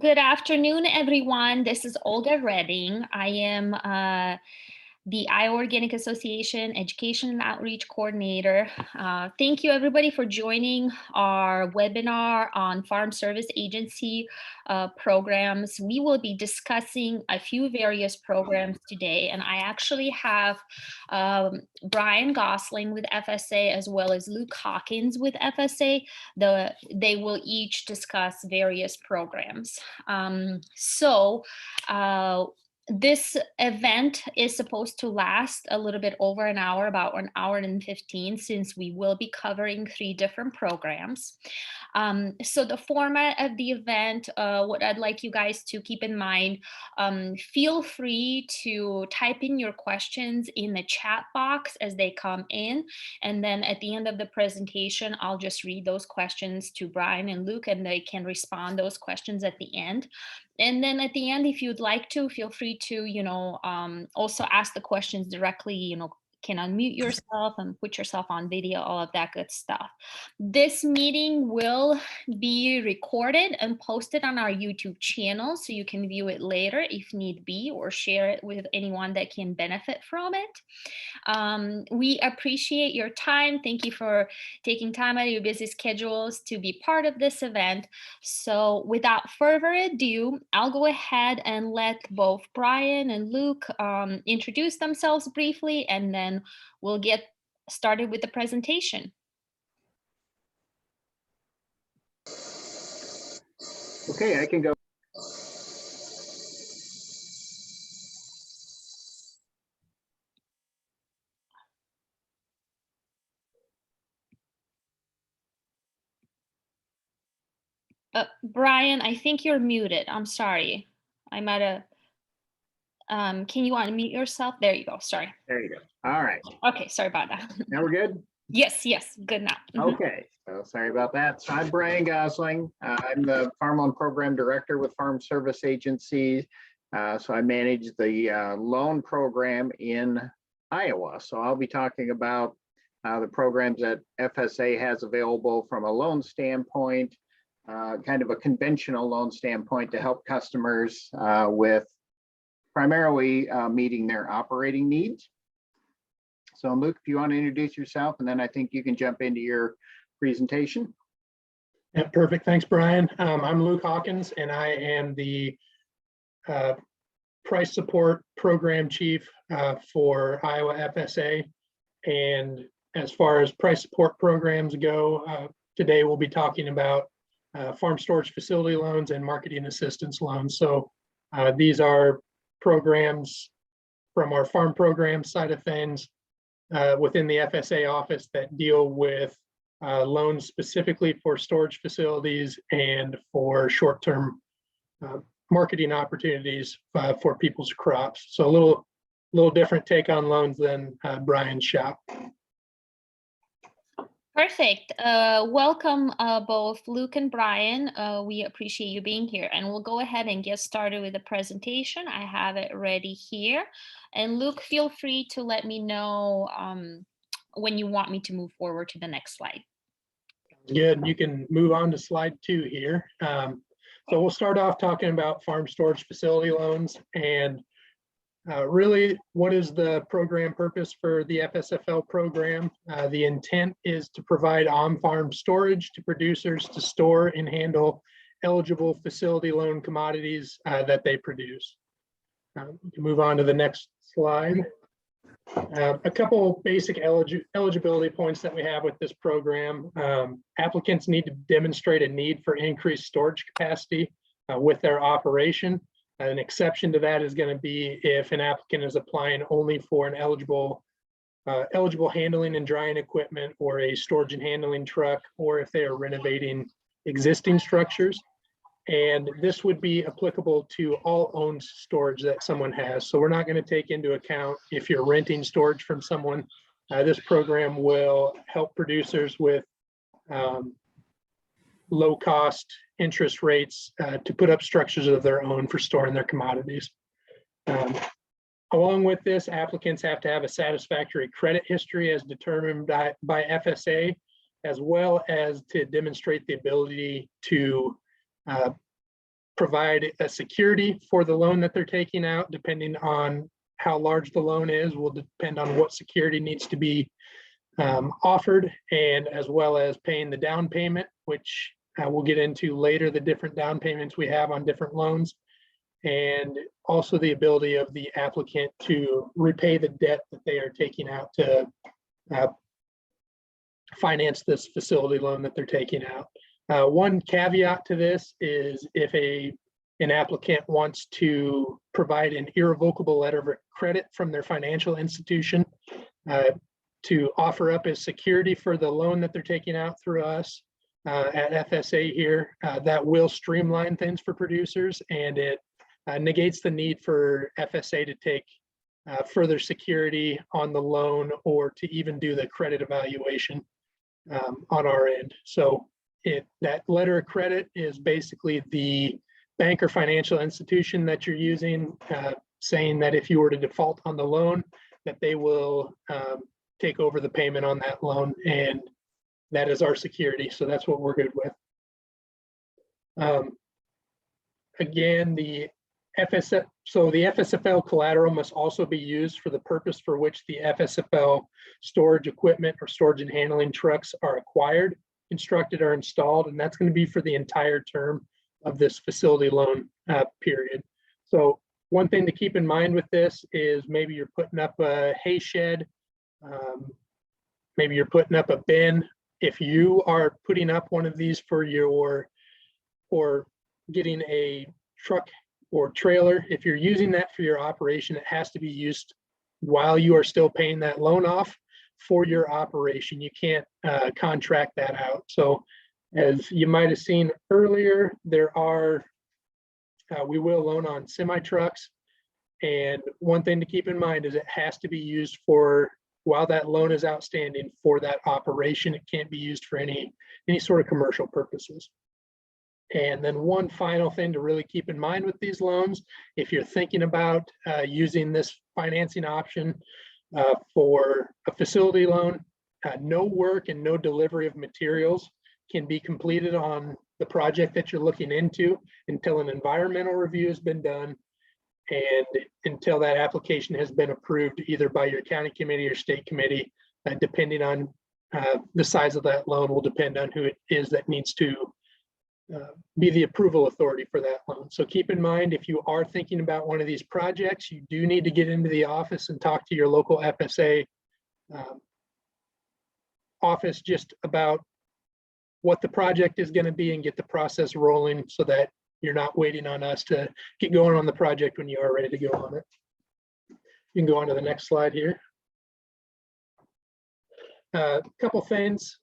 Good afternoon, everyone. This is Olga Redding. I am the Iowa Organic Association Education and Outreach Coordinator. Thank you, everybody, for joining our webinar on Farm Service Agency programs. We will be discussing a few various programs today, and I actually have Brian Gossling with FSA as well as Luke Hawkins with FSA. They will each discuss various programs. This event is supposed to last a little bit over an hour, about 1 hour and 15, since we will be covering 3 different programs. So the format of the event, what I'd like you guys to keep in mind, feel free to type in your questions in the chat box as they come in. And then at the end of the presentation, I'll just read those questions to Brian and Luke, and they can respond those questions at the end. And then at the end, if you'd like to, feel free to, also ask the questions directly, can unmute yourself and put yourself on video, all of that good stuff. This meeting will be recorded and posted on our YouTube channel, so you can view it later if need be, or share it with anyone that can benefit from it. We appreciate your time. Thank you for taking time out of your busy schedules to be part of this event. So without further ado, I'll go ahead and let both Brian and Luke introduce themselves briefly, and then we'll get started with the presentation. Okay, I can go. Brian, I think you're muted. I'm sorry. I might have. Can you unmute yourself? There you go. Sorry. There you go. All right. Okay, sorry about that. Now we're good? Yes, good now. Okay, so sorry about that. So I'm Brian Gossling. I'm the Farm Loan Program Director with Farm Service Agency. So I manage the loan program in Iowa. So I'll be talking about the programs that FSA has available from a loan standpoint, kind of a conventional loan standpoint, to help customers with primarily meeting their operating needs. So Luke, if you want to introduce yourself, and then I think you can jump into your presentation. Yeah, perfect. Thanks, Brian. I'm Luke Hawkins, and I am the Price Support Program Chief for Iowa FSA. And as far as price support programs go, today we'll be talking about farm storage facility loans and marketing assistance loans. So these are programs from our farm program side of things within the FSA office that deal with loans specifically for storage facilities and for short-term marketing opportunities for people's crops. So a little different take on loans than Brian's shop. Perfect. Welcome both Luke and Brian. We appreciate you being here, and we'll go ahead and get started with the presentation. I have it ready here. And Luke, feel free to let me know when you want me to move forward to the next slide. Good. You can move on to slide 2 here. So we'll start off talking about farm storage facility loans, and really, what is the program purpose for the FSFL program? The intent is to provide on-farm storage to producers to store and handle eligible facility loan commodities that they produce. We can move on to the next slide. A couple basic eligibility points that we have with this program. Applicants need to demonstrate a need for increased storage capacity with their operation. An exception to that is going to be if an applicant is applying only for an eligible handling and drying equipment, or a storage and handling truck, or if they are renovating existing structures. And this would be applicable to all owned storage that someone has. So we're not going to take into account if you're renting storage from someone. This program will help producers with low cost interest rates to put up structures of their own for storing their commodities. Along with this, applicants have to have a satisfactory credit history as determined by FSA, as well as to demonstrate the ability to provide a security for the loan that they're taking out. Depending on how large the loan is will depend on what security needs to be offered, and as well as paying the down payment, which we'll get into later, the different down payments we have on different loans, and also the ability of the applicant to repay the debt that they are taking out to finance this facility loan that they're taking out. One caveat to this is if an applicant wants to provide an irrevocable letter of credit from their financial institution to offer up as security for the loan that they're taking out through us at FSA here, that will streamline things for producers, and it negates the need for FSA to take further security on the loan or to even do the credit evaluation on our end. So that letter of credit is basically the bank or financial institution that you're using, saying that if you were to default on the loan, that they will take over the payment on that loan, and that is our security. So that's what we're good with. Again, the FSFL collateral must also be used for the purpose for which the FSFL storage equipment or storage and handling trucks are acquired, constructed, or installed, and that's going to be for the entire term of this facility loan period. So one thing to keep in mind with this is maybe you're putting up a hay shed, maybe you're putting up a bin. If you are putting up one of these for your, or getting a truck or trailer, if you're using that for your operation, it has to be used while you are still paying that loan off for your operation. You can't contract that out. So as you might have seen earlier, there are, we will loan on semi trucks. And one thing to keep in mind is it has to be used for, while that loan is outstanding, for that operation. It can't be used for any sort of commercial purposes. And then one final thing to really keep in mind with these loans, if you're thinking about using this financing option for a facility loan, no work and no delivery of materials can be completed on the project that you're looking into until an environmental review has been done and until that application has been approved either by your county committee or state committee. Depending on the size of that loan will depend on who it is that needs to be the approval authority for that loan. So keep in mind, if you are thinking about one of these projects, you do need to get into the office and talk to your local FSA office just about what the project is going to be and get the process rolling so that you're not waiting on us to get going on the project when you are ready to go on it. You can go on to the next slide here. A couple things.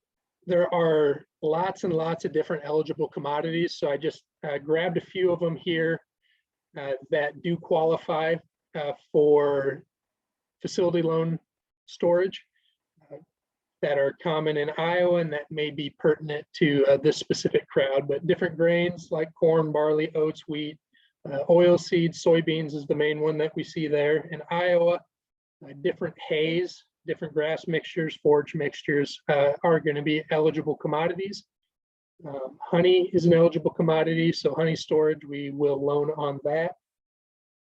There are lots and lots of different eligible commodities. So I just grabbed a few of them here that do qualify for facility loan storage that are common in Iowa and that may be pertinent to this specific crowd. But different grains like corn, barley, oats, wheat, oil seeds, soybeans is the main one that we see there in Iowa. Different hays, different grass mixtures, forage mixtures are going to be eligible commodities. Honey is an eligible commodity, so honey storage, we will loan on that.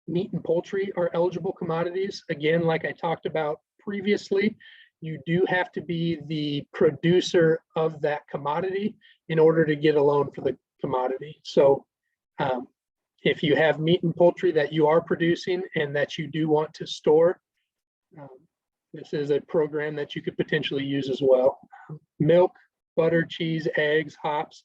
Meat and poultry are eligible commodities. Again, like I talked about previously, you do have to be the producer of that commodity in order to get a loan for the commodity. So if you have meat and poultry that you are producing and that you do want to store, this is a program that you could potentially use as well. Milk, butter, cheese, eggs, hops,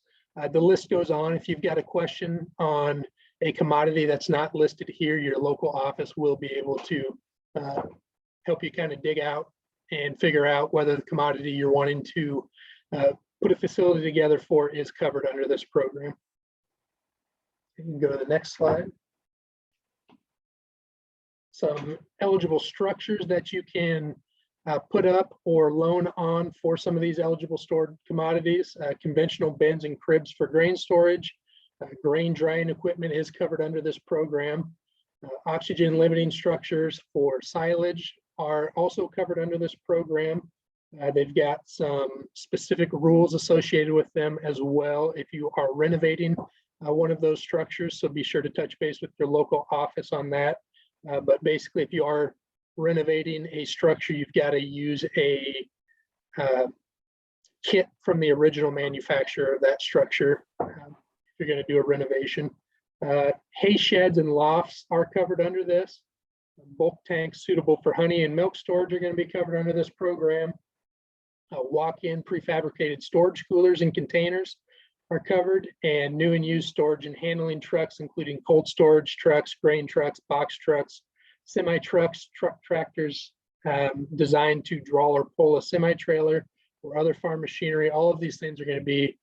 the list goes on. If you've got a question on a commodity that's not listed here, your local office will be able to help you kind of dig out and figure out whether the commodity you're wanting to put a facility together for is covered under this program. You can go to the next slide. Some eligible structures that you can put up or loan on for some of these eligible stored commodities. Conventional bins and cribs for grain storage. Grain drying equipment is covered under this program. Oxygen limiting structures for silage are also covered under this program. They've got some specific rules associated with them as well. If you are renovating one of those structures, so be sure to touch base with your local office on that. But basically, if you are renovating a structure, you've got to use a kit from the original manufacturer of that structure if you're going to do a renovation. Hay sheds and lofts are covered under this. Bulk tanks suitable for honey and milk storage are going to be covered under this program. Walk-in prefabricated storage coolers and containers are covered, and new and used storage and handling trucks, including cold storage trucks, grain trucks, box trucks, semi trucks, tractors designed to draw or pull a semi trailer or other farm machinery. All of these things are going to be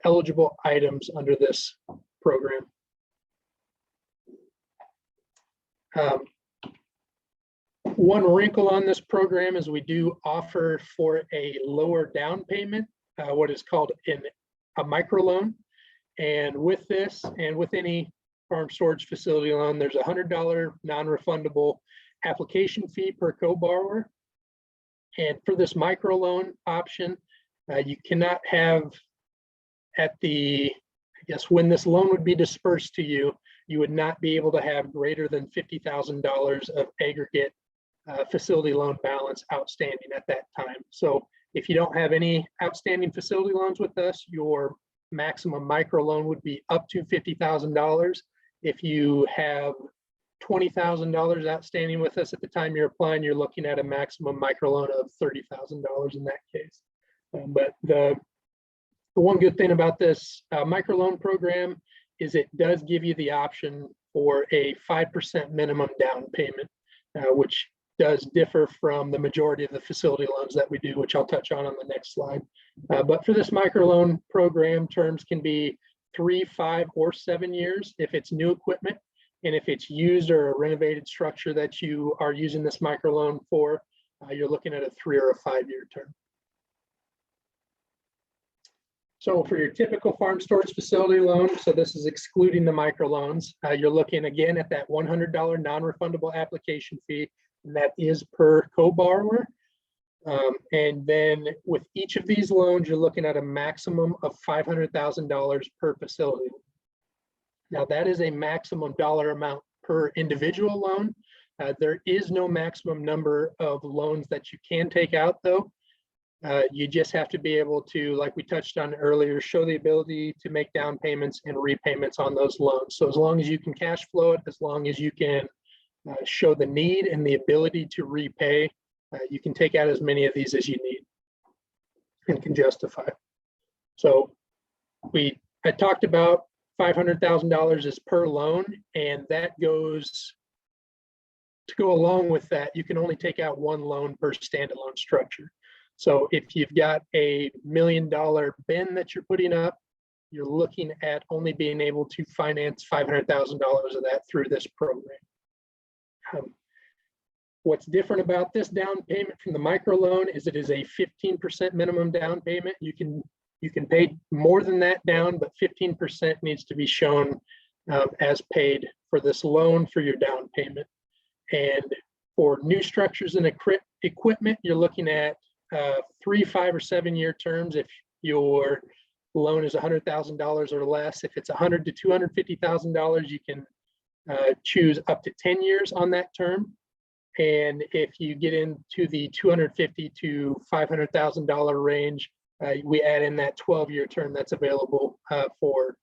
eligible items under this program. One wrinkle on this program is we do offer for a lower down payment, what is called a microloan. And with this and with any farm storage facility loan, there's a $100 non-refundable application fee per co-borrower. And for this microloan option, you cannot have at the, I guess, when this loan would be dispersed to you, you would not be able to have greater than $50,000 of aggregate facility loan balance outstanding at that time. So if you don't have any outstanding facility loans with us, your maximum microloan would be up to $50,000. If you have $20,000 outstanding with us at the time you're applying, you're looking at a maximum microloan of $30,000 in that case. But the one good thing about this microloan program is it does give you the option for a 5% minimum down payment, which does differ from the majority of the facility loans that we do, which I'll touch on the next slide. But for this microloan program, terms can be 3, 5, or 7 years if it's new equipment. And if it's used or a renovated structure that you are using this microloan for, you're looking at a 3 or a 5-year term. So for your typical farm storage facility loan, so this is excluding the microloans, you're looking again at that $100 non-refundable application fee, and that is per co-borrower. And then with each of these loans, you're looking at a maximum of $500,000 per facility. Now that is a maximum dollar amount per individual loan. There is no maximum number of loans that you can take out though. You just have to be able to, like we touched on earlier, show the ability to make down payments and repayments on those loans. So as long as you can cash flow it, as long as you can show the need and the ability to repay, you can take out as many of these as you need and can justify. So I talked about $500,000 is per loan, and that goes to go along with that. You can only take out one loan per standalone structure. So if you've got a $1 million bin that you're putting up, you're looking at only being able to finance $500,000 of that through this program. What's different about this down payment from the microloan is it is a 15% minimum down payment. You can pay more than that down, but 15% needs to be shown as paid for this loan for your down payment. And for new structures and equipment, you're looking at 3, 5, or 7-year terms if your loan is $100,000 or less. If it's $100,000 to $250,000, you can choose up to 10 years on that term. And if you get into the $250,000 to $500,000 range, we add in that 12-year term that's available for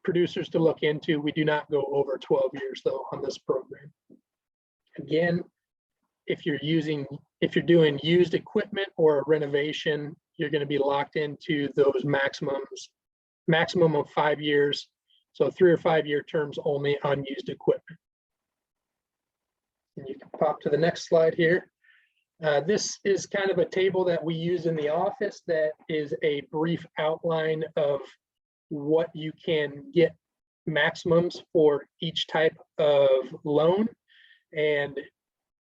producers to look into. We do not go over 12 years though on this program. Again, if you're doing used equipment or a renovation, you're going to be locked into those maximum of 5 years. So 3 or 5-year terms only on used equipment. And you can pop to the next slide here. This is kind of a table that we use in the office that is a brief outline of what you can get maximums for each type of loan. And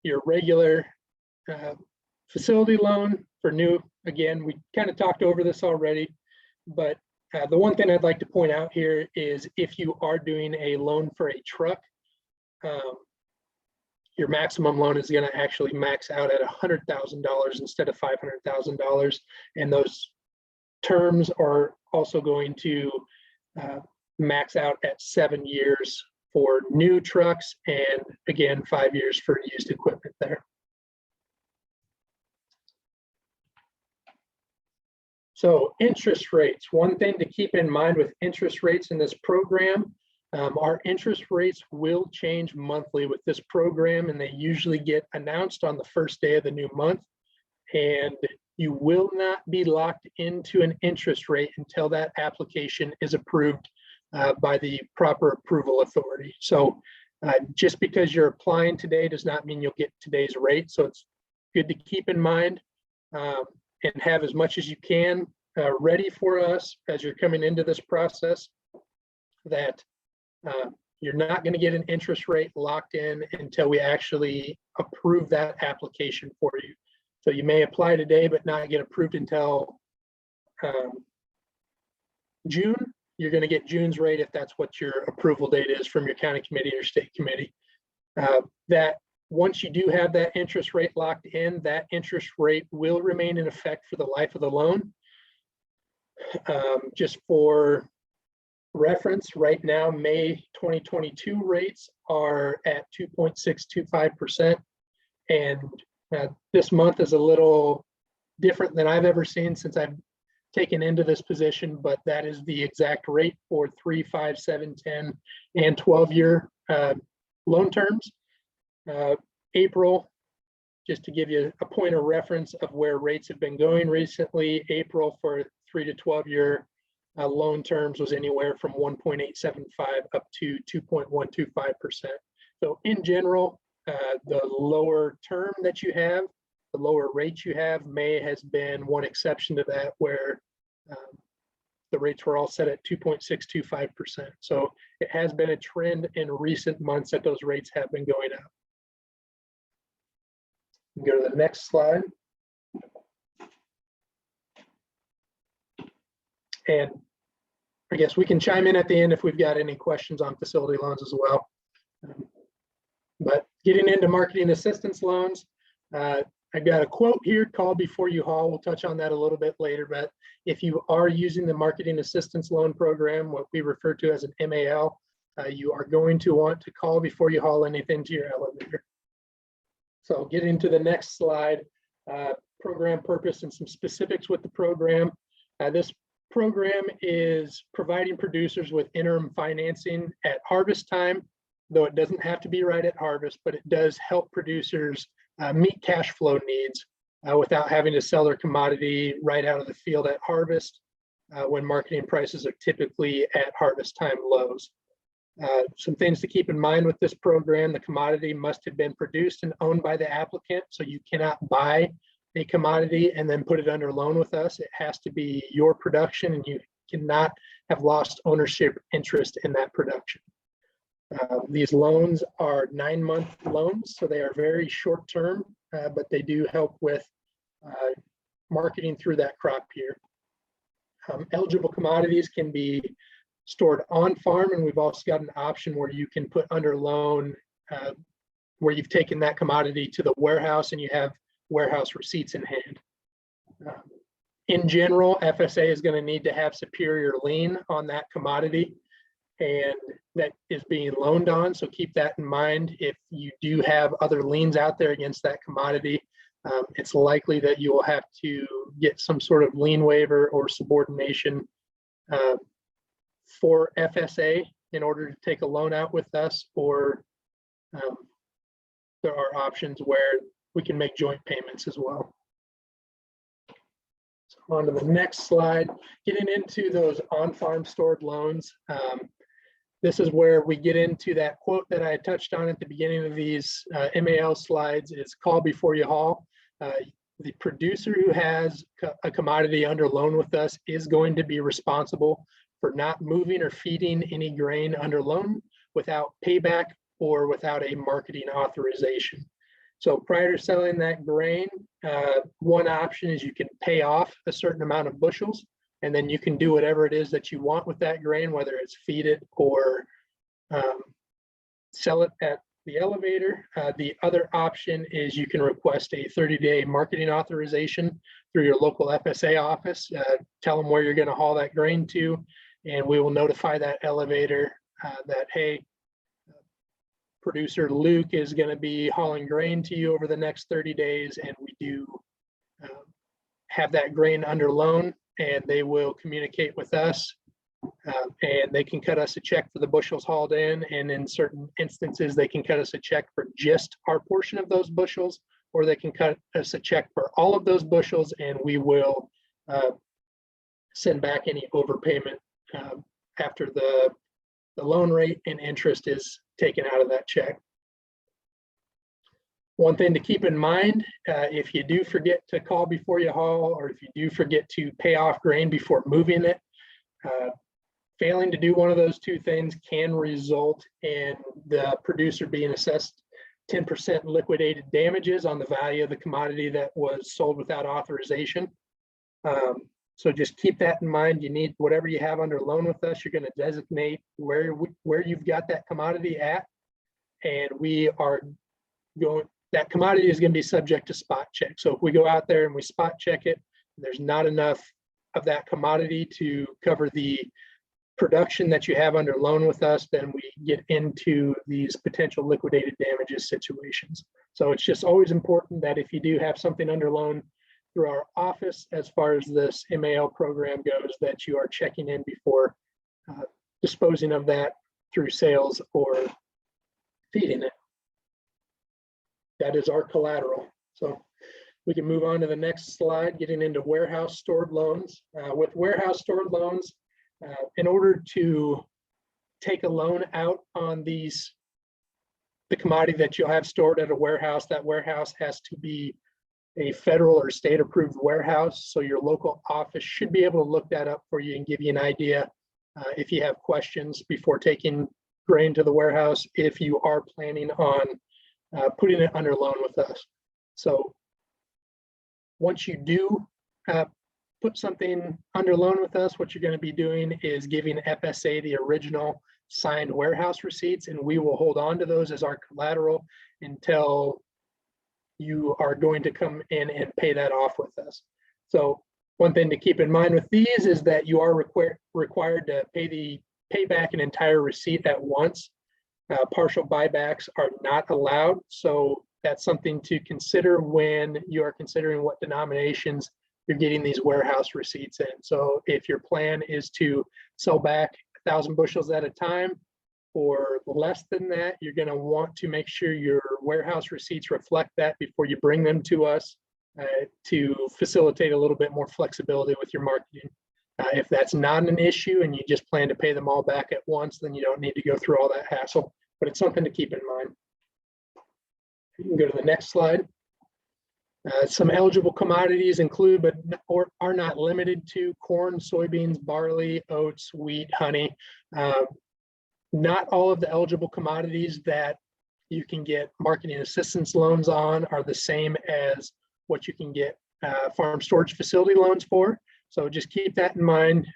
your regular facility loan for new, again, we kind of talked over this already, but the one thing I'd like to point out here is if you are doing a loan for a truck, your maximum loan is going to actually max out at $100,000 instead of $500,000. And those terms are also going to max out at 7 years for new trucks, and again, 5 years for used equipment there. So interest rates, one thing to keep in mind with interest rates in this program, our interest rates will change monthly with this program, and they usually get announced on the first day of the new month. And you will not be locked into an interest rate until that application is approved by the proper approval authority. So just because you're applying today does not mean you'll get today's rate. So it's good to keep in mind and have as much as you can ready for us as you're coming into this process, that you're not going to get an interest rate locked in until we actually approve that application for you. So you may apply today but not get approved until June. You're going to get June's rate if that's what your approval date is from your county committee or state committee. That once you do have that interest rate locked in, that interest rate will remain in effect for the life of the loan. Just for reference, right now, May 2022 rates are at 2.625%. And this month is a little different than I've ever seen since I've taken into this position, but that is the exact rate for 3, 5, 7, 10, and 12-year loan terms. April, just to give you a point of reference of where rates have been going recently, April for 3 to 12-year loan terms was anywhere from 1.875 up to 2.125%. So in general, the lower term that you have, the lower rate you have. May has been one exception to that, where the rates were all set at 2.625%. So it has been a trend in recent months that those rates have been going up. Go to the next slide. And I guess we can chime in at the end if we've got any questions on facility loans as well. But getting into marketing assistance loans, I've got a quote here, call before you haul. We'll touch on that a little bit later, but if you are using the marketing assistance loan program, what we refer to as an MAL, you are going to want to call before you haul anything to your elevator. So get into the next slide, program purpose and some specifics with the program. This program is providing producers with interim financing at harvest time, though it doesn't have to be right at harvest, but it does help producers meet cash flow needs without having to sell their commodity right out of the field at harvest when marketing prices are typically at harvest time lows. Some things to keep in mind with this program: the commodity must have been produced and owned by the applicant, so you cannot buy a commodity and then put it under loan with us. It has to be your production, and you cannot have lost ownership interest in that production. These loans are 9-month loans, so they are very short term, but they do help with marketing through that crop year. Eligible commodities can be stored on farm, and we've also got an option where you can put under loan where you've taken that commodity to the warehouse and you have warehouse receipts in hand. In general, FSA is going to need to have superior lien on that commodity and that is being loaned on, so keep that in mind. If you do have other liens out there against that commodity, it's likely that you will have to get some sort of lien waiver or subordination for FSA in order to take a loan out with us, or there are options where we can make joint payments as well. So on to the next slide, getting into those on-farm stored loans. This is where we get into that quote that I touched on at the beginning of these MAL slides. It's call before you haul. The producer who has a commodity under loan with us is going to be responsible for not moving or feeding any grain under loan without payback or without a marketing authorization. So prior to selling that grain, one option is you can pay off a certain amount of bushels, and then you can do whatever it is that you want with that grain, whether it's feed it or sell it at the elevator. The other option is you can request a 30-day marketing authorization through your local FSA office. Tell them where you're going to haul that grain to, and we will notify that elevator that, hey, producer Luke is going to be hauling grain to you over the next 30 days, and we do have that grain under loan, and they will communicate with us, and they can cut us a check for the bushels hauled in, and in certain instances they can cut us a check for just our portion of those bushels, or they can cut us a check for all of those bushels, and we will send back any overpayment after the loan rate and interest is taken out of that check. One thing to keep in mind, if you do forget to call before you haul, or if you do forget to pay off grain before moving it, failing to do one of those two things can result in the producer being assessed 10% liquidated damages on the value of the commodity that was sold without authorization. So just keep that in mind. You need whatever you have under loan with us, you're going to designate where you've got that commodity at, and we are going, that commodity is going to be subject to spot check. So if we go out there and we spot check it, there's not enough of that commodity to cover the production that you have under loan with us, then we get into these potential liquidated damages situations. So it's just always important that if you do have something under loan through our office, as far as this MAL program goes, that you are checking in before disposing of that through sales or feeding it. That is our collateral. So we can move on to the next slide, getting into warehouse stored loans. With warehouse stored loans, in order to take a loan out on the commodity that you'll have stored at a warehouse, that warehouse has to be a federal or state approved warehouse. So your local office should be able to look that up for you and give you an idea if you have questions before taking grain to the warehouse, if you are planning on putting it under loan with us. So once you do put something under loan with us, what you're going to be doing is giving FSA the original signed warehouse receipts, and we will hold on to those as our collateral until you are going to come in and pay that off with us. So one thing to keep in mind with these is that you are required to pay back an entire receipt at once. Partial buybacks are not allowed. So that's something to consider when you are considering what denominations you're getting these warehouse receipts in. So if your plan is to sell back 1,000 bushels at a time or less than that, you're going to want to make sure your warehouse receipts reflect that before you bring them to us to facilitate a little bit more flexibility with your marketing. If that's not an issue and you just plan to pay them all back at once, then you don't need to go through all that hassle, but it's something to keep in mind. You can go to the next slide. Some eligible commodities include, but are not limited to, corn, soybeans, barley, oats, wheat, honey. Not all of the eligible commodities that you can get marketing assistance loans on are the same as what you can get farm storage facility loans for. So just keep that in mind.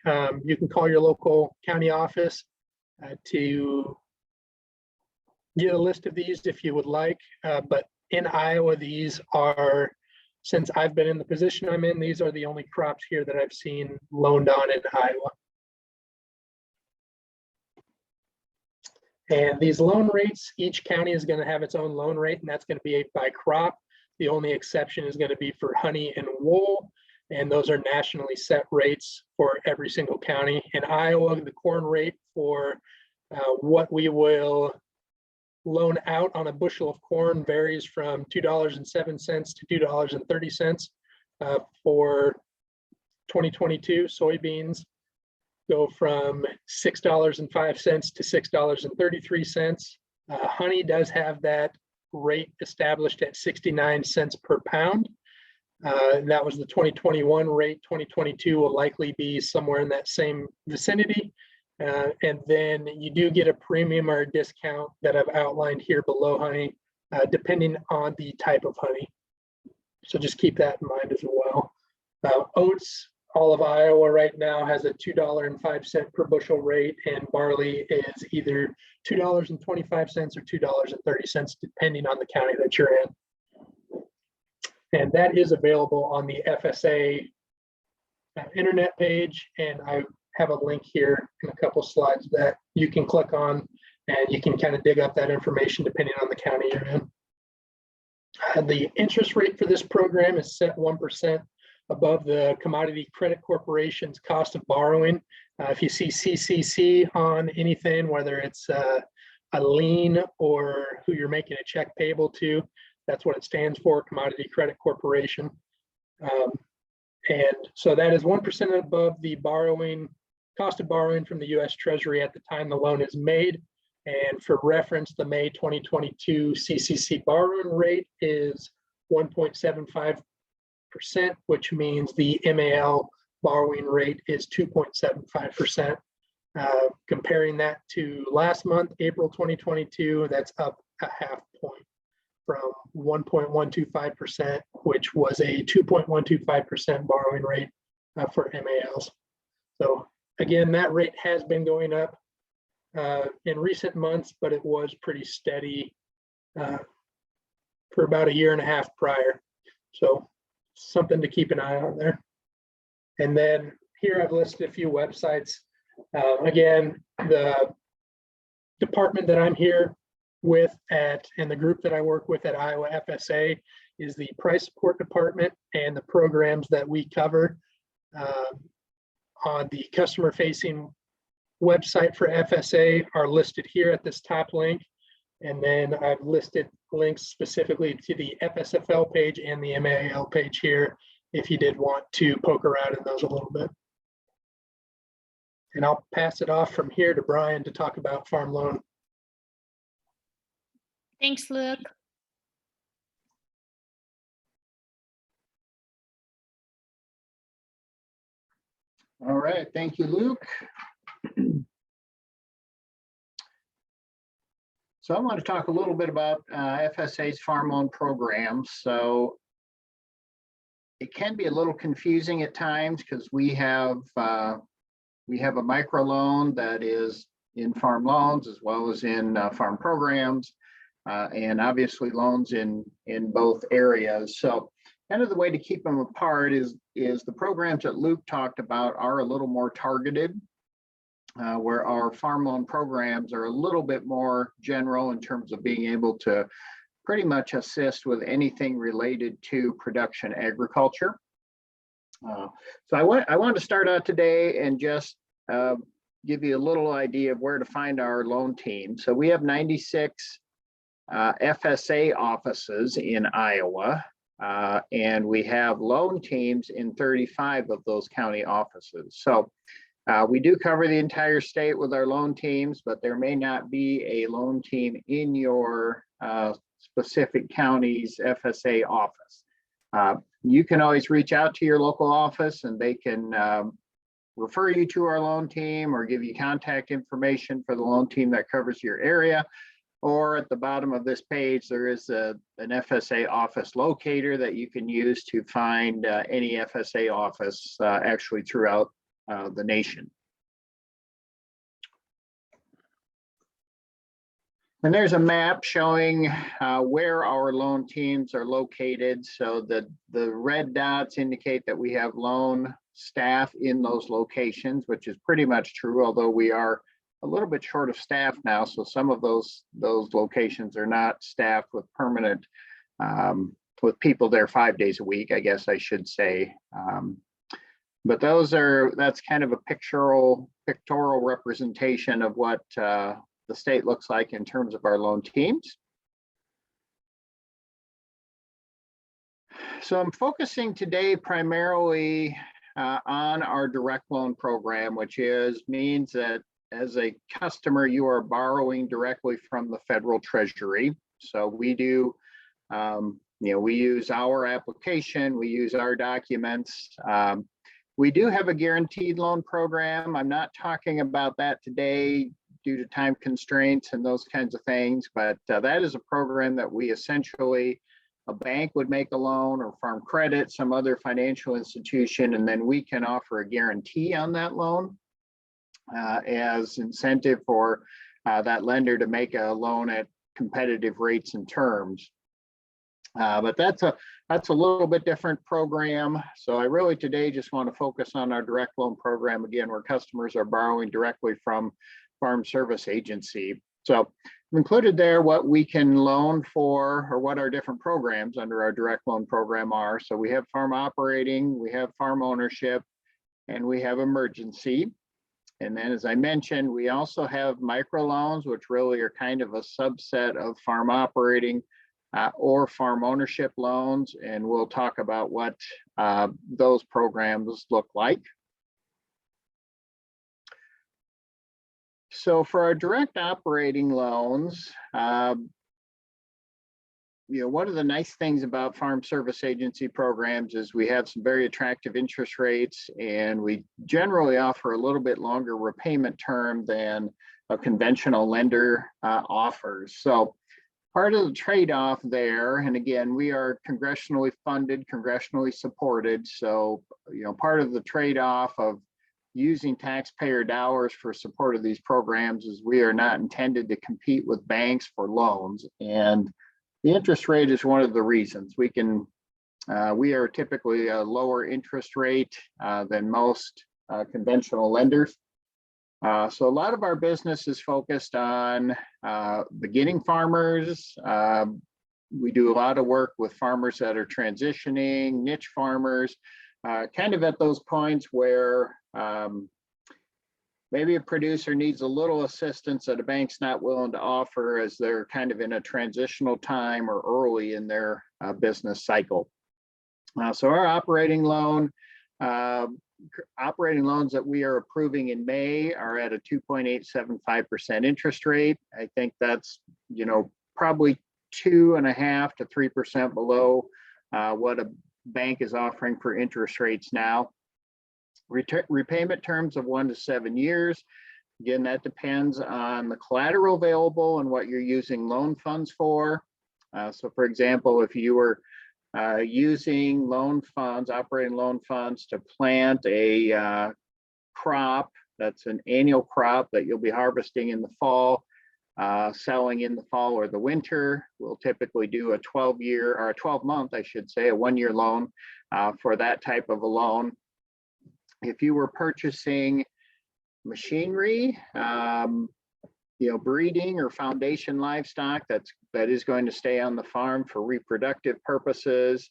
You can call your local county office to get a list of these if you would like. But in Iowa, these are, since I've been in the position I'm in, these are the only crops here that I've seen loaned on in Iowa. And these loan rates, each county is going to have its own loan rate, and that's going to be by crop. The only exception is going to be for honey and wool, and those are nationally set rates for every single county. In Iowa, the corn rate for what we will loan out on a bushel of corn varies from $2.07 to $2.30 for 2022. Soybeans go from $6.05 to $6.33. Honey does have that rate established at 69 cents per pound. That was the 2021 rate. 2022 will likely be somewhere in that same vicinity. And then you do get a premium or a discount that I've outlined here below honey, depending on the type of honey. So just keep that in mind as well. Oats, all of Iowa right now has a $2.05 per bushel rate, and barley is either $2.25 or $2.30, depending on the county that you're in. And that is available on the FSA internet page, and I have a link here in a couple slides that you can click on, and you can kind of dig up that information depending on the county you're in. The interest rate for this program is set 1% above the Commodity Credit Corporation's cost of borrowing. If you see CCC on anything, whether it's a lien or who you're making a check payable to, that's what it stands for, Commodity Credit Corporation. And so that is 1% above the cost of borrowing from the U.S. Treasury at the time the loan is made. And for reference, the May 2022 CCC borrowing rate is 1.75%, which means the MAL borrowing rate is 2.75%. Comparing that to last month, April 2022, that's up a half point from 1.125%, which was a 2.125% borrowing rate for MALs. So again, that rate has been going up in recent months, but it was pretty steady for about a year and a half prior. So something to keep an eye on there. And then here I've listed a few websites. Again, the department that I'm here with and the group that I work with at Iowa FSA is the Price Support Department, and the programs that we cover on the customer facing website for FSA are listed here at this top link. And then I've listed links specifically to the FSFL page and the MAL page here if you did want to poke around in those a little bit. And I'll pass it off from here to Brian to talk about farm loan. Thanks, Luke. All right, thank you, Luke. So I want to talk a little bit about FSA's farm loan programs. So it can be a little confusing at times because we have a microloan that is in farm loans as well as in farm programs, and obviously loans in both areas. So kind of the way to keep them apart is the programs that Luke talked about are a little more targeted, where our farm loan programs are a little bit more general in terms of being able to pretty much assist with anything related to production agriculture. So I want to start out today and just give you a little idea of where to find our loan team. So we have 96 FSA offices in Iowa, and we have loan teams in 35 of those county offices. So we do cover the entire state with our loan teams, but there may not be a loan team in your specific county's FSA office. You can always reach out to your local office and they can refer you to our loan team or give you contact information for the loan team that covers your area. Or at the bottom of this page, there is an FSA office locator that you can use to find any FSA office actually throughout the nation. And there's a map showing where our loan teams are located. So the red dots indicate that we have loan staff in those locations, which is pretty much true, although we are a little bit short of staff now. So some of those locations are not staffed with permanent, with people there 5 days a week, I guess I should say. But that's kind of a pictorial representation of what the state looks like in terms of our loan teams. So I'm focusing today primarily on our direct loan program, which means that as a customer, you are borrowing directly from the federal treasury. So we do, we use our application, we use our documents. We do have a guaranteed loan program. I'm not talking about that today due to time constraints and those kinds of things, but that is a program that we essentially, a bank would make a loan or Farm Credit, some other financial institution, and then we can offer a guarantee on that loan as incentive for that lender to make a loan at competitive rates and terms. But that's a that's a little bit different program. So I really today just want to focus on our direct loan program, again, where customers are borrowing directly from Farm Service Agency. So I've included there what we can loan for, or what our different programs under our direct loan program are. So we have farm operating, we have farm ownership, and we have emergency. And then, as I mentioned, we also have microloans, which really are kind of a subset of farm operating or farm ownership loans. And we'll talk about what those programs look like. So for our direct operating loans, one of the nice things about Farm Service Agency programs is we have some very attractive interest rates, and we generally offer a little bit longer repayment term than a conventional lender offers. So part of the trade-off there, and again, we are congressionally funded, congressionally supported. So, part of the trade-off of using taxpayer dollars for support of these programs is we are not intended to compete with banks for loans. And the interest rate is one of the reasons. We are typically a lower interest rate than most conventional lenders. So a lot of our business is focused on beginning farmers. We do a lot of work with farmers that are transitioning, niche farmers, kind of at those points where maybe a producer needs a little assistance that a bank's not willing to offer as they're kind of in a transitional time or early in their business cycle. So our operating loans that we are approving in May are at a 2.875% interest rate. I think that's, probably 2.5% to 3% below what a bank is offering for interest rates now. Repayment terms of 1 to 7 years. Again, that depends on the collateral available and what you're using loan funds for. So for example, if you were using operating loan funds to plant a crop, that's an annual crop that you'll be harvesting in the fall, selling in the fall or the winter, we'll typically do a 12-month, I should say, a 1-year loan for that type of a loan. If you were purchasing machinery, breeding or foundation livestock that is going to stay on the farm for reproductive purposes,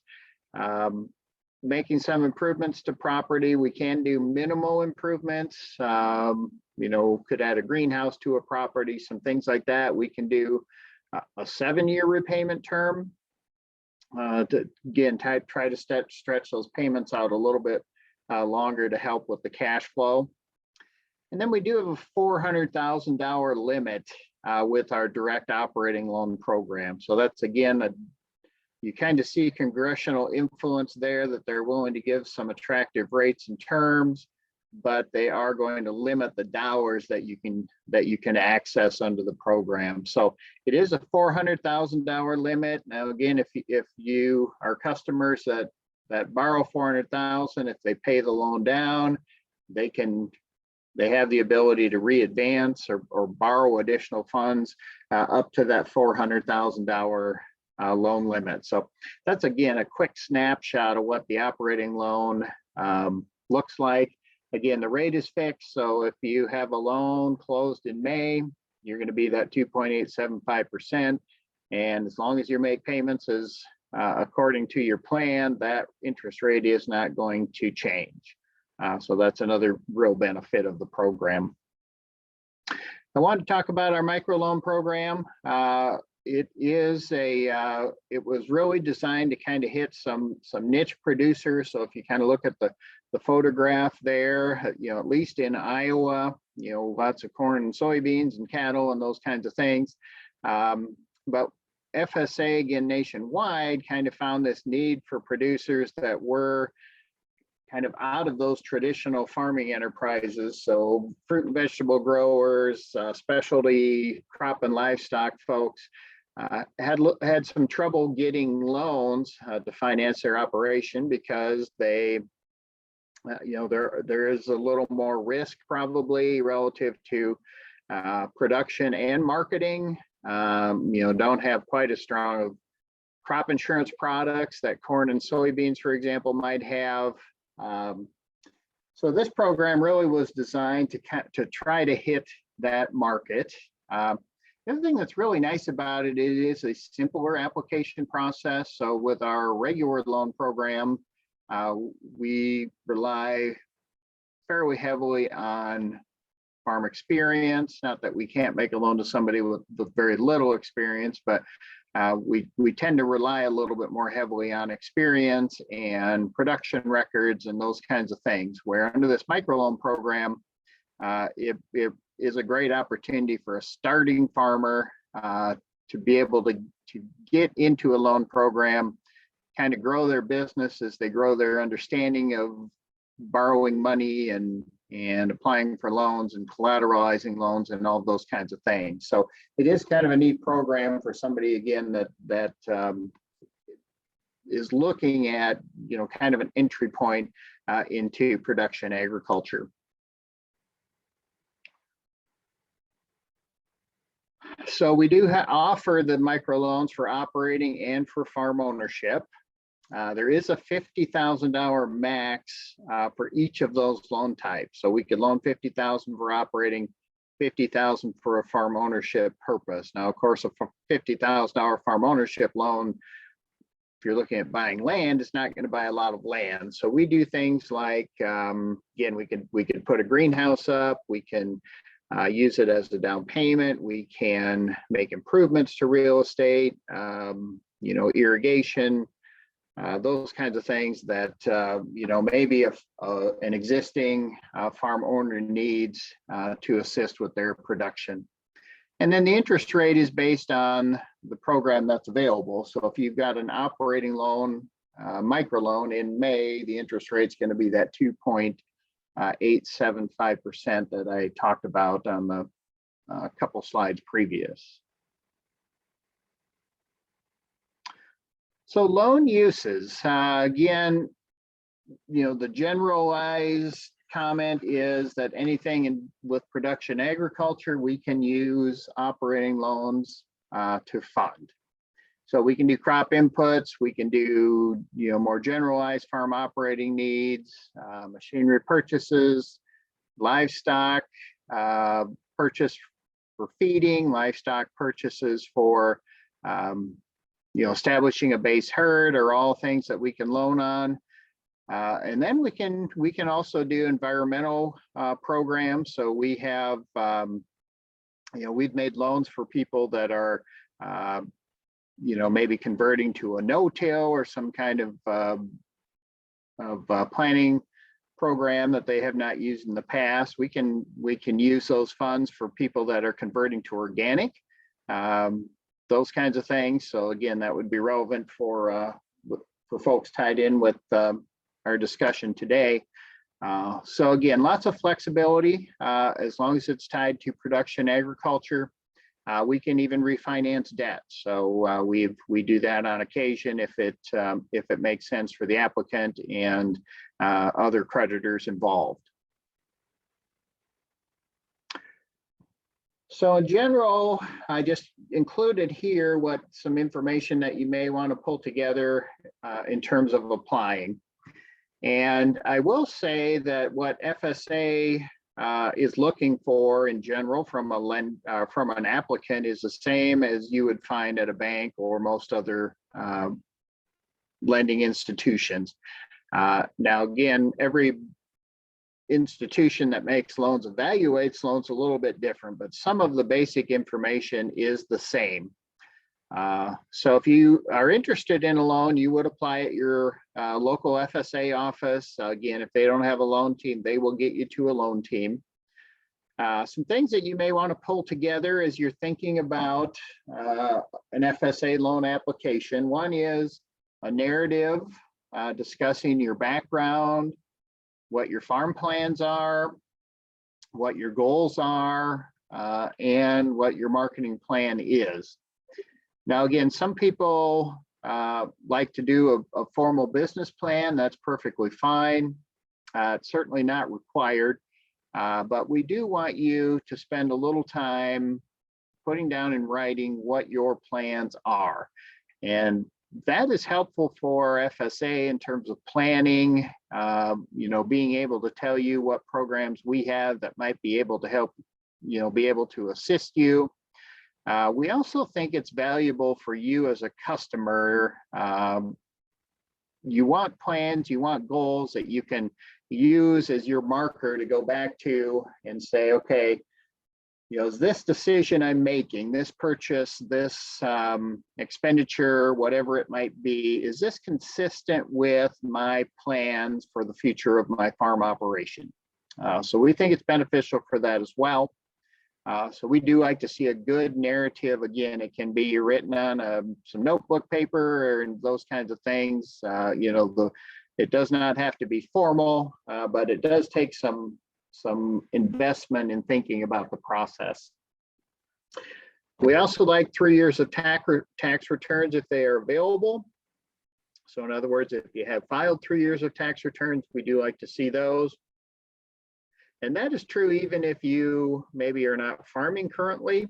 making some improvements to property, we can do minimal improvements. Could add a greenhouse to a property, some things like that. We can do a 7-year repayment term to again try to stretch those payments out a little bit longer to help with the cash flow. And then we do have a $400,000 limit with our direct operating loan program. So that's, again, you kind of see congressional influence there, that they're willing to give some attractive rates and terms, but they are going to limit the dollars that you can access under the program. So it is a $400,000 limit. Now, again, if you are customers that borrow $400,000, if they pay the loan down, they have the ability to readvance or borrow additional funds up to that $400,000 loan limit. So that's, again, a quick snapshot of what the operating loan looks like. Again, the rate is fixed. So if you have a loan closed in May, you're going to be that 2.875%. And as long as you make payments according to your plan, that interest rate is not going to change. So that's another real benefit of the program. I want to talk about our microloan program. It was really designed to kind of hit some niche producers. So if you kind of look at the photograph there, at least in Iowa, lots of corn and soybeans and cattle and those kinds of things. But FSA, again, nationwide, kind of found this need for producers that were kind of out of those traditional farming enterprises. So fruit and vegetable growers, specialty crop and livestock folks had some trouble getting loans to finance their operation because there is a little more risk probably relative to production and marketing. Don't have quite as strong of crop insurance products that corn and soybeans, for example, might have. So this program really was designed to try to hit that market. The other thing that's really nice about it is a simpler application process. So with our regular loan program, we rely fairly heavily on farm experience. Not that we can't make a loan to somebody with very little experience, but we tend to rely a little bit more heavily on experience and production records and those kinds of things. Where under this microloan program, it is a great opportunity for a starting farmer to be able to get into a loan program, kind of grow their business as they grow their understanding of borrowing money and applying for loans and collateralizing loans and all those kinds of things. So it is kind of a neat program for somebody, again, that is looking at, kind of an entry point into production agriculture. So we do offer the microloans for operating and for farm ownership. There is a $50,000 max for each of those loan types. So we could loan $50,000 for operating, $50,000 for a farm ownership purpose. Now, of course, a $50,000 farm ownership loan, if you're looking at buying land, it's not going to buy a lot of land. So we do things like, again, we could put a greenhouse up. We can use it as a down payment. We can make improvements to real estate, irrigation. Those kinds of things that maybe an existing farm owner needs to assist with their production. And then the interest rate is based on the program that's available. So if you've got an operating loan, microloan in May, the interest rate's going to be that 2.875% that I talked about on the couple slides previous. So loan uses, again, the generalized comment is that anything with production agriculture, we can use operating loans to fund. So we can do crop inputs, we can do more generalized farm operating needs, machinery purchases, livestock purchase for feeding, livestock purchases for establishing a base herd, are all things that we can loan on. And then we can also do environmental programs. So we have, we've made loans for people that are, maybe converting to a no-till or some kind of planting program that they have not used in the past. We can use those funds for people that are converting to organic. Those kinds of things. So again, that would be relevant for folks tied in with our discussion today. So again, lots of flexibility as long as it's tied to production agriculture. We can even refinance debt. So we do that on occasion if it makes sense for the applicant and other creditors involved. So in general, I just included here some information that you may want to pull together in terms of applying. And I will say that what FSA is looking for in general from an applicant is the same as you would find at a bank or most other lending institutions. Now, again, every institution that makes loans evaluates loans a little bit different, but some of the basic information is the same. So if you are interested in a loan, you would apply at your local FSA office. Again, if they don't have a loan team, they will get you to a loan team. Some things that you may want to pull together as you're thinking about an FSA loan application. One is a narrative discussing your background, what your farm plans are, what your goals are, and what your marketing plan is. Now, again, some people like to do a formal business plan. That's perfectly fine. It's certainly not required, but we do want you to spend a little time putting down in writing what your plans are. And that is helpful for FSA in terms of planning, being able to tell you what programs we have that might be able to help, be able to assist you. We also think it's valuable for you as a customer. You want plans, you want goals that you can use as your marker to go back to and say, okay, is this decision I'm making, this purchase, this expenditure, whatever it might be, is this consistent with my plans for the future of my farm operation? So we think it's beneficial for that as well. So we do like to see a good narrative. Again, it can be written on some notebook paper and those kinds of things. It does not have to be formal, but it does take some investment in thinking about the process. We also like 3 years of tax returns if they are available. So in other words, if you have filed 3 years of tax returns, we do like to see those. And that is true even if you maybe are not farming currently.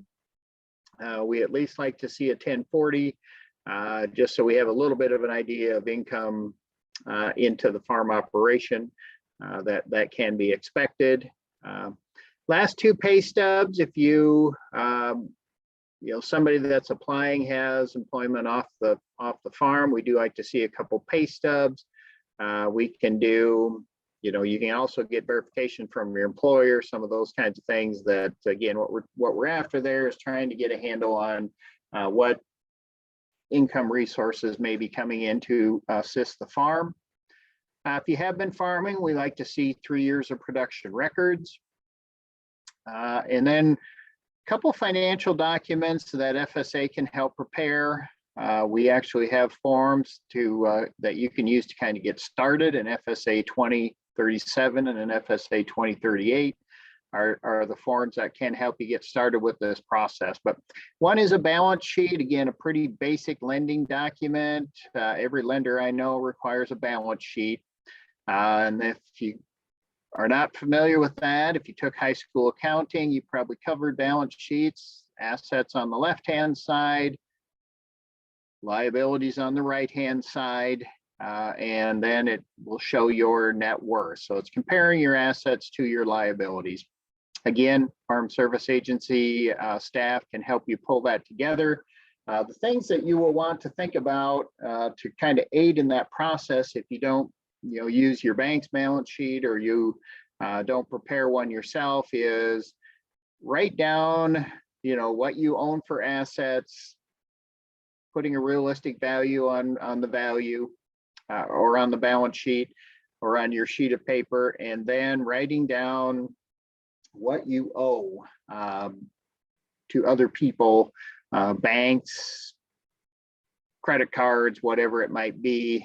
We at least like to see a 1040, just so we have a little bit of an idea of income into the farm operation. That can be expected. Last 2 pay stubs, if you somebody that's applying has employment off the farm, we do like to see a couple pay stubs. We can do, you can also get verification from your employer, some of those kinds of things that, again, what we're after there is trying to get a handle on what income resources may be coming in to assist the farm. If you have been farming, we like to see 3 years of production records. And then a couple financial documents that FSA can help prepare. We actually have forms that you can use to kind of get started. An FSA 2037 and an FSA 2038 are the forms that can help you get started with this process. But one is a balance sheet, again, a pretty basic lending document. Every lender I know requires a balance sheet. And if you are not familiar with that, if you took high school accounting, you probably covered balance sheets, assets on the left-hand side, liabilities on the right-hand side, and then it will show your net worth. So it's comparing your assets to your liabilities. Again, Farm Service Agency staff can help you pull that together. The things that you will want to think about to kind of aid in that process, if you don't use your bank's balance sheet or you don't prepare one yourself, is write down what you own for assets, putting a realistic value on the value or on the balance sheet or on your sheet of paper, and then writing down what you owe to other people, banks, credit cards, whatever it might be,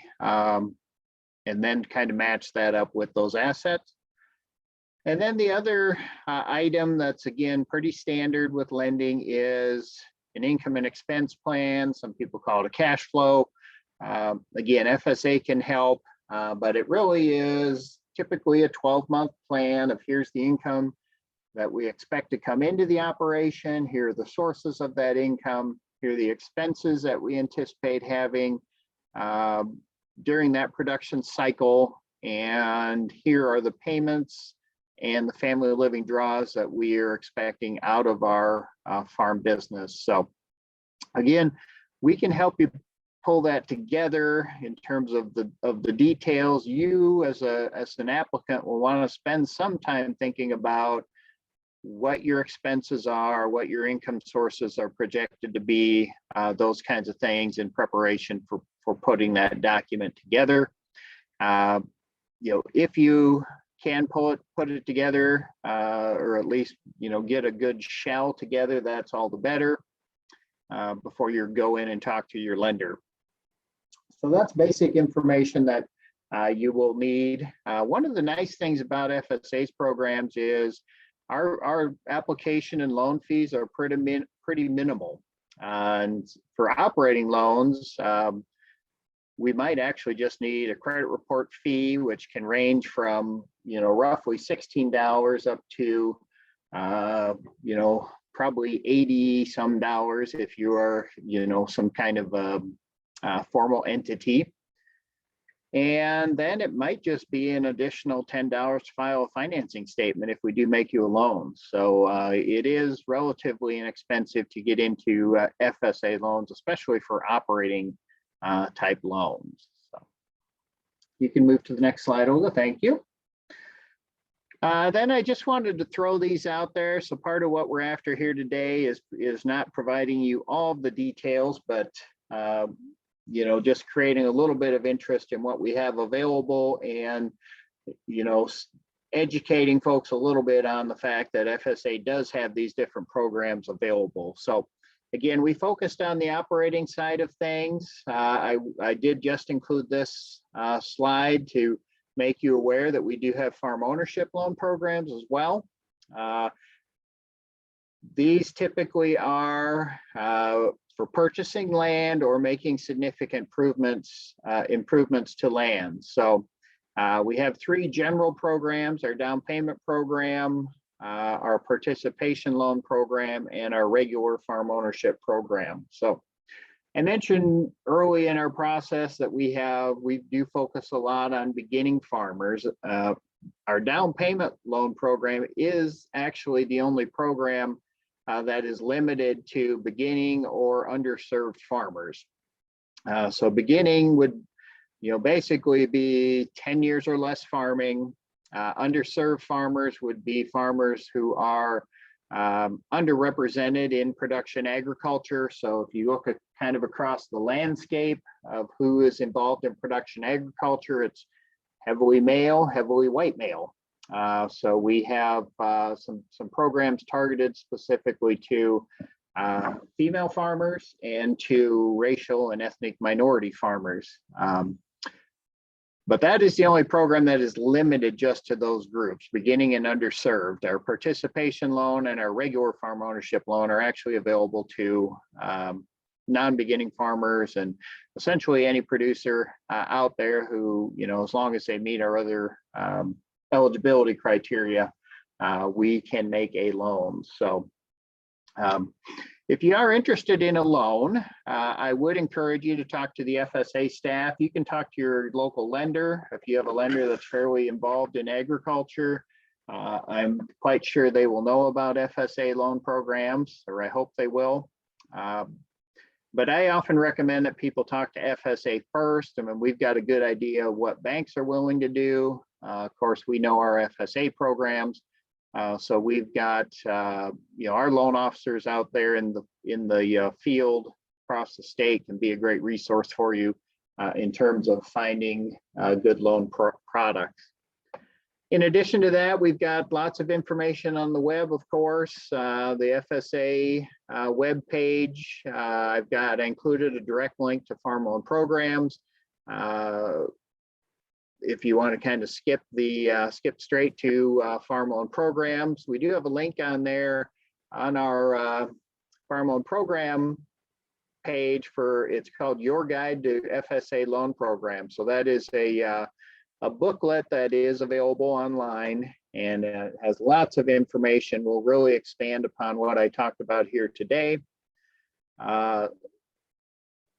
and then kind of match that up with those assets. And then the other item that's, again, pretty standard with lending is an income and expense plan. Some people call it a cash flow. Again, FSA can help, but it really is typically a 12-month plan of here's the income that we expect to come into the operation, here are the sources of that income, here are the expenses that we anticipate having during that production cycle, and here are the payments and the family living draws that we are expecting out of our farm business. So again, we can help you pull that together in terms of the details. You as an applicant will want to spend some time thinking about what your expenses are, what your income sources are projected to be, those kinds of things in preparation for putting that document together. If you can put it together, or at least get a good shell together, that's all the better before you go in and talk to your lender. So that's basic information that you will need. One of the nice things about FSA's programs is our application and loan fees are pretty minimal. And for operating loans, we might actually just need a credit report fee, which can range from roughly $16 up to probably $80 some if you are some kind of formal entity. And then it might just be an additional $10 to file a financing statement if we do make you a loan. So it is relatively inexpensive to get into FSA loans, especially for operating type loans. So you can move to the next slide, Olga. Thank you. Then I just wanted to throw these out there. So part of what we're after here today is not providing you all of the details, but you know, just creating a little bit of interest in what we have available, and you know, educating folks a little bit on the fact that FSA does have these different programs available. So again, we focused on the operating side of things. I did just include this slide to make you aware that we do have farm ownership loan programs as well. These typically are for purchasing land or making significant improvements to land. So we have 3 general programs: our down payment program, our participation loan program, and our regular farm ownership program. So I mentioned early in our process that we do focus a lot on beginning farmers. Our down payment loan program is actually the only program that is limited to beginning or underserved farmers. So beginning would, you know, basically be 10 years or less farming. Underserved farmers would be farmers who are underrepresented in production agriculture. So if you look at kind of across the landscape of who is involved in production agriculture, it's heavily male, heavily white male. So we have some programs targeted specifically to female farmers and to racial and ethnic minority farmers. But that is the only program that is limited just to those groups, beginning and underserved. Our participation loan and our regular farm ownership loan are actually available to non-beginning farmers and essentially any producer out there who, you know, as long as they meet our other eligibility criteria, we can make a loan. So if you are interested in a loan, I would encourage you to talk to the FSA staff. You can talk to your local lender. If you have a lender that's fairly involved in agriculture, I'm quite sure they will know about FSA loan programs, or I hope they will. But I often recommend that people talk to FSA first. I mean, we've got a good idea of what banks are willing to do. Of course, we know our FSA programs. So we've got you know, our loan officers out there in the field across the state can be a great resource for you in terms of finding good loan products. In addition to that, we've got lots of information on the web, of course. The FSA web page, I included a direct link to farm loan programs. If you want to kind of skip straight to farm loan programs, we do have a link on there on our farm loan program page it's called Your Guide to FSA Loan Program. So that is a booklet that is available online, and it has lots of information. Will really expand upon what I talked about here today.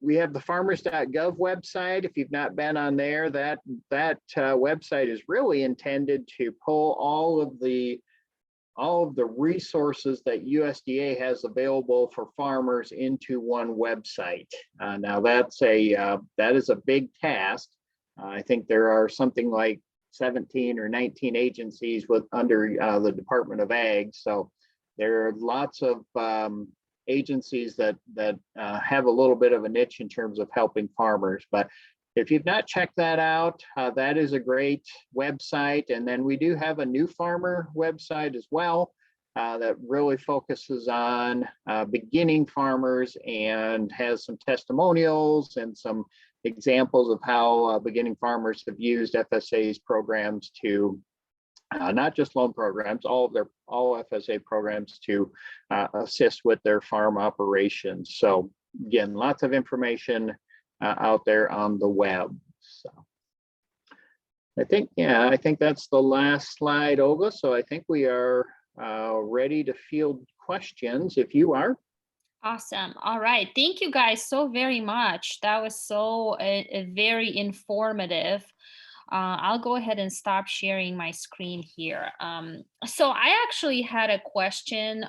We have the farmers.gov website. If you've not been on there, that website is really intended to pull all of the resources that USDA has available for farmers into one website. Now that is a big task. I think there are something like 17 or 19 agencies under the Department of Ag. So there are lots of agencies that have a little bit of a niche in terms of helping farmers. But if you've not checked that out, that is a great website. And then we do have a new farmer website as well that really focuses on beginning farmers and has some testimonials and some examples of how beginning farmers have used FSA's programs to not just loan programs, all FSA programs to assist with their farm operations. So again, lots of information out there on the web. So I think that's the last slide, Olga. So I think we are ready to field questions if you are. Awesome. All right. Thank you guys so very much. That was so very informative. I'll go ahead and stop sharing my screen here. So I actually had a question.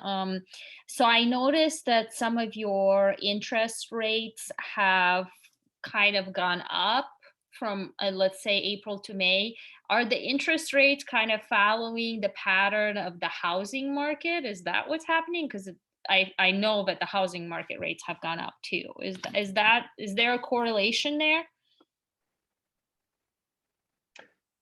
So I noticed that some of your interest rates have kind of gone up from, let's say, April to May. Are the interest rates kind of following the pattern of the housing market? Is that what's happening? Because I know that the housing market rates have gone up too. Is there a correlation there?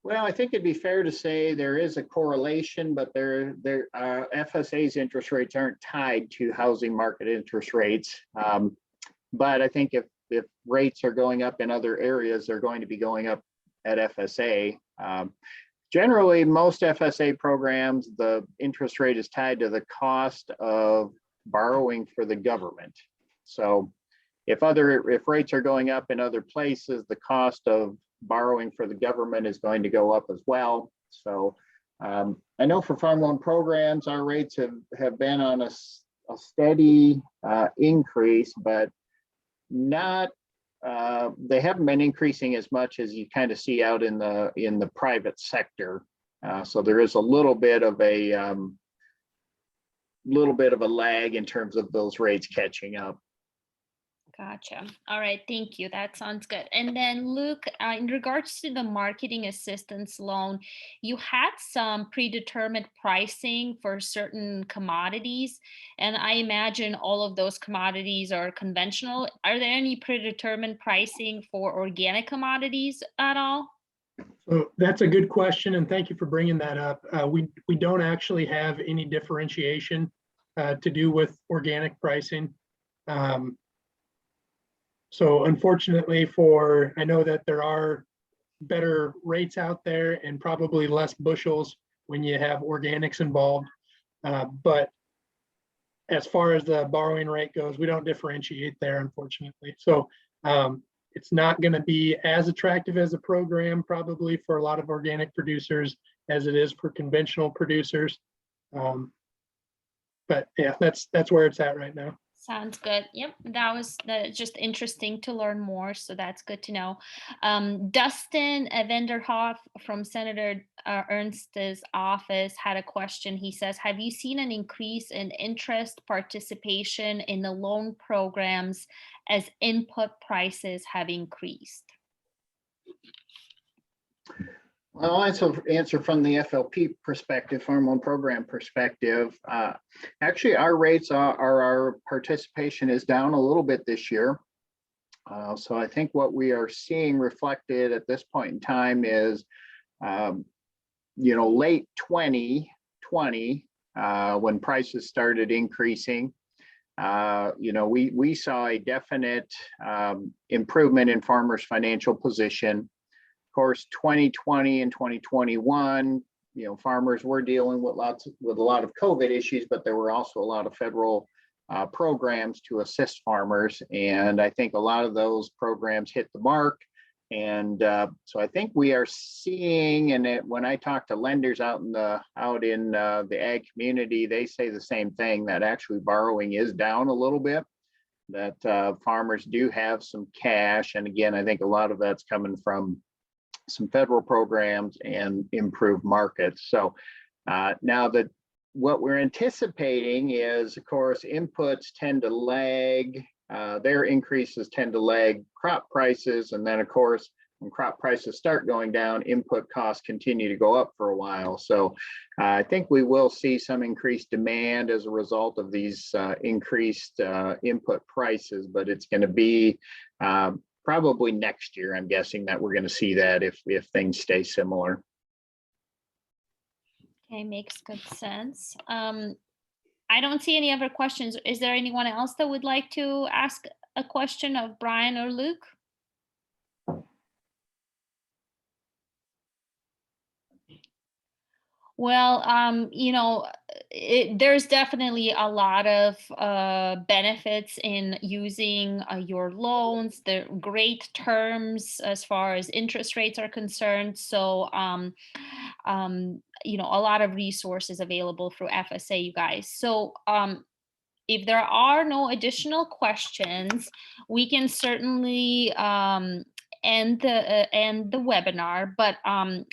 Well, I think it'd be fair to say there is a correlation, but FSA's interest rates aren't tied to housing market interest rates. But I think if rates are going up in other areas, they're going to be going up at FSA. Generally, most FSA programs, the interest rate is tied to the cost of borrowing for the government. So if rates are going up in other places, the cost of borrowing for the government is going to go up as well. So I know for farm loan programs, our rates have been on a steady increase, but not they haven't been increasing as much as you kind of see out in the private sector. So there is a little bit of a lag in terms of those rates catching up. Gotcha. All right. Thank you. That sounds good. And then Luke, in regards to the marketing assistance loan, you had some predetermined pricing for certain commodities. And I imagine all of those commodities are conventional. Are there any predetermined pricing for organic commodities at all? So that's a good question, and thank you for bringing that up. We don't actually have any differentiation to do with organic pricing. So unfortunately I know that there are better rates out there and probably less bushels when you have organics involved. But as far as the borrowing rate goes, we don't differentiate there, unfortunately. So it's not going to be as attractive as a program probably for a lot of organic producers as it is for conventional producers. But yeah, that's where it's at right now. Sounds good. Yep, that was just interesting to learn more. So that's good to know. Dustin Vanderhoff from Senator Ernst's office had a question. He says, have you seen an increase in interest participation in the loan programs as input prices have increased? Well, I'll answer from the FLP perspective, Farm Loan Program perspective. Actually, our rates our participation is down a little bit this year. So I think what we are seeing reflected at this point in time is, late 2020, when prices started increasing, we saw a definite improvement in farmers' financial position. Of course, 2020 and 2021, farmers were dealing with a lot of COVID issues, but there were also a lot of federal programs to assist farmers, and I think a lot of those programs hit the mark. And so I think we are seeing, and when I talk to lenders out in the ag community, they say the same thing, that actually borrowing is down a little bit, that farmers do have some cash, and again, I think a lot of that's coming from some federal programs and improved markets. So now that what we're anticipating is, of course, inputs tend to lag, their increases tend to lag crop prices. And then, of course, when crop prices start going down, input costs continue to go up for a while. So I think we will see some increased demand as a result of these increased input prices, but it's going to be probably next year, I'm guessing, that we're going to see that if things stay similar. Okay, makes good sense. I don't see any other questions. Is there anyone else that would like to ask a question of Brian or Luke? Well, there's definitely a lot of benefits in using your loans. They're great terms as far as interest rates are concerned. So, a lot of resources available through FSA, you guys. So, if there are no additional questions, we can certainly end the webinar. But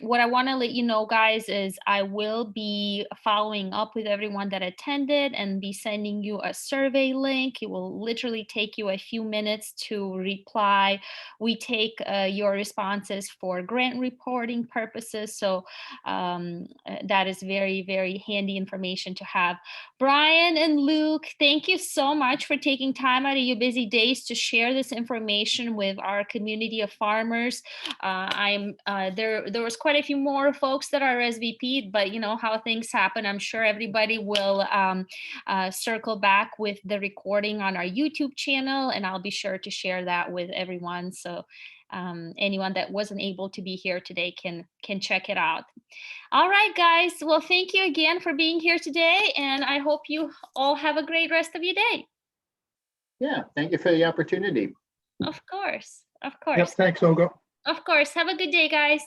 what I want to let you know, guys, is I will be following up with everyone that attended and be sending you a survey link. It will literally take you a few minutes to reply. We take your responses for grant reporting purposes, so that is very, very handy information to have. Brian and Luke, thank you so much for taking time out of your busy days to share this information with our community of farmers. There was quite a few more folks that are SVP, but you know how things happen. I'm sure everybody will circle back with the recording on our YouTube channel, and I'll be sure to share that with everyone. So anyone that wasn't able to be here today can check it out. All right, guys. Well, thank you again for being here today, and I hope you all have a great rest of your day. Yeah, thank you for the opportunity. Of course. Of Yep, course. thanks, Olga. Of course. Have a good day, guys.